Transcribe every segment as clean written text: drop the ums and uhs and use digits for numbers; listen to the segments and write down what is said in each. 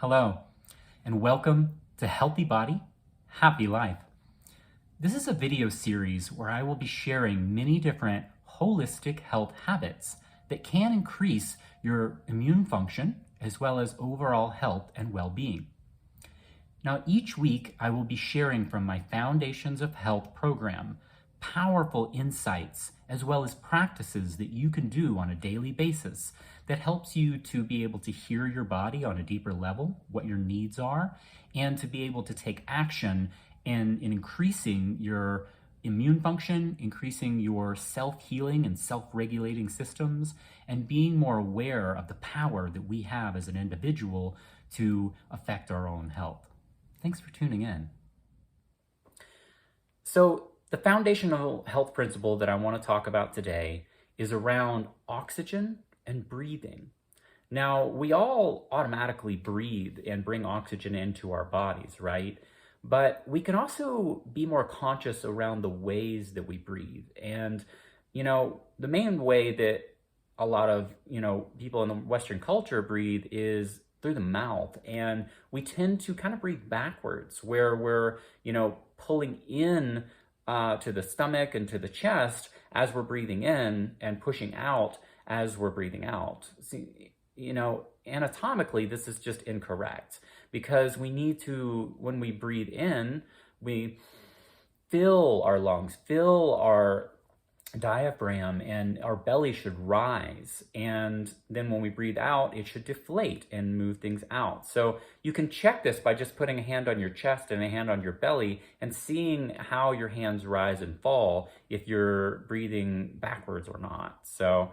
Hello, and welcome to Healthy Body, Happy Life. This is a video series where I will be sharing many different holistic health habits that can increase your immune function as well as overall health and well-being. Now, each week I will be sharing from my Foundations of Health program powerful insights as well as practices that you can do on a daily basis that helps you to be able to hear your body on a deeper level, what your needs are, and to be able to take action in increasing your immune function, increasing your self-healing and self-regulating systems, and being more aware of the power that we have as an individual to affect our own health. Thanks for tuning in. So the foundational health principle that I want to talk about today is around oxygen and breathing. Now, we all automatically breathe and bring oxygen into our bodies, right? But we can also be more conscious around the ways that we breathe. And, the main way that a lot of, people in the Western culture breathe is through the mouth. And we tend to kind of breathe backwards where we're, pulling in to the stomach and to the chest as we're breathing in and pushing out as we're breathing out. See, anatomically, this is just incorrect because we need to, when we breathe in, we fill our lungs, fill our diaphragm, and our belly should rise. And then when we breathe out, it should deflate and move things out. So you can check this by just putting a hand on your chest and a hand on your belly and seeing how your hands rise and fall if you're breathing backwards or not. So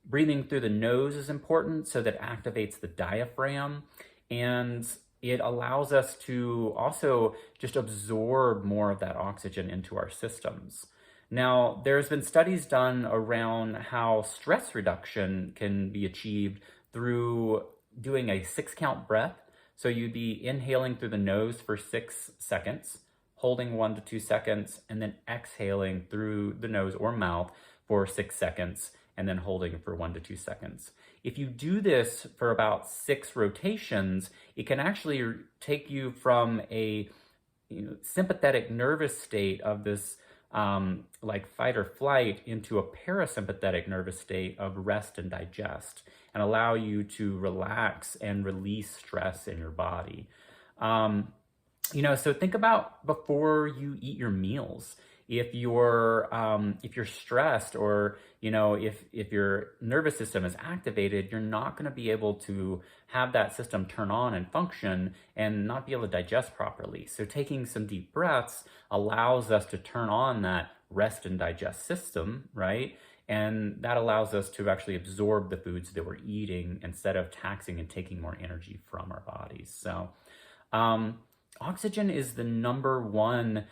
breathing through the nose is important so that activates the diaphragm, and it allows us to also just absorb more of that oxygen into our systems. Now, there's been studies done around how stress reduction can be achieved through doing a 6-count breath. So you'd be inhaling through the nose for 6 seconds, holding 1 to 2 seconds, and then exhaling through the nose or mouth for 6 seconds, and then holding for 1 to 2 seconds. If you do this for about 6 rotations, it can actually take you from a sympathetic nervous state of this like fight or flight into a parasympathetic nervous state of rest and digest, and allow you to relax and release stress in your body. So think about before you eat your meals. If you're stressed, or if your nervous system is activated, you're not going to be able to have that system turn on and function and not be able to digest properly. So taking some deep breaths allows us to turn on that rest and digest system, right? And that allows us to actually absorb the foods that we're eating instead of taxing and taking more energy from our bodies. So oxygen is the number one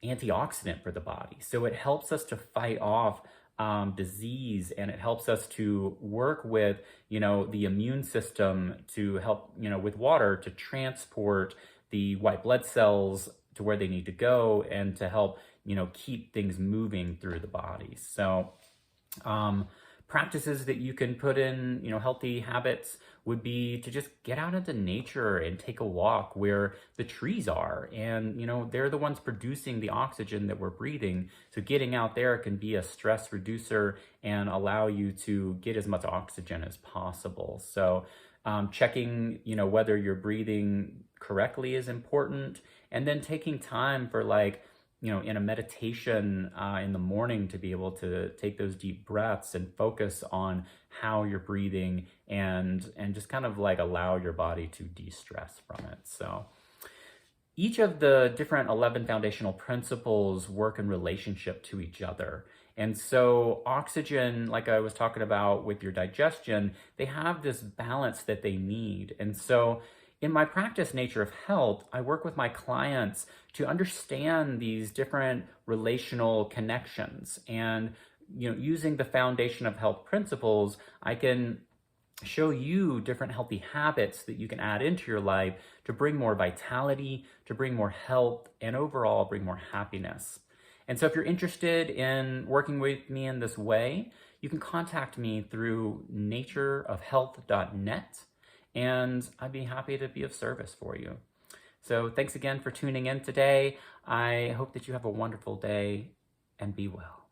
antioxidant for the body. So it helps us to fight off disease, and it helps us to work with, the immune system to help, with water to transport the white blood cells to where they need to go, and to help, keep things moving through the body. So practices that you can put in, healthy habits would be to just get out into nature and take a walk where the trees are. And, they're the ones producing the oxygen that we're breathing. So getting out there can be a stress reducer and allow you to get as much oxygen as possible. So checking, whether you're breathing correctly is important. And then taking time for in a meditation in the morning to be able to take those deep breaths and focus on how you're breathing, and just kind of allow your body to de-stress from it. So each of the different 11 foundational principles work in relationship to each other. And so oxygen, like I was talking about with your digestion, they have this balance that they need. And so in my practice, Nature of Health, I work with my clients to understand these different relational connections. And, using the Foundation of Health principles, I can show you different healthy habits that you can add into your life to bring more vitality, to bring more health, and overall bring more happiness. And so if you're interested in working with me in this way, you can contact me through natureofhealth.net. and I'd be happy to be of service for you. So thanks again for tuning in today. I hope that you have a wonderful day and be well.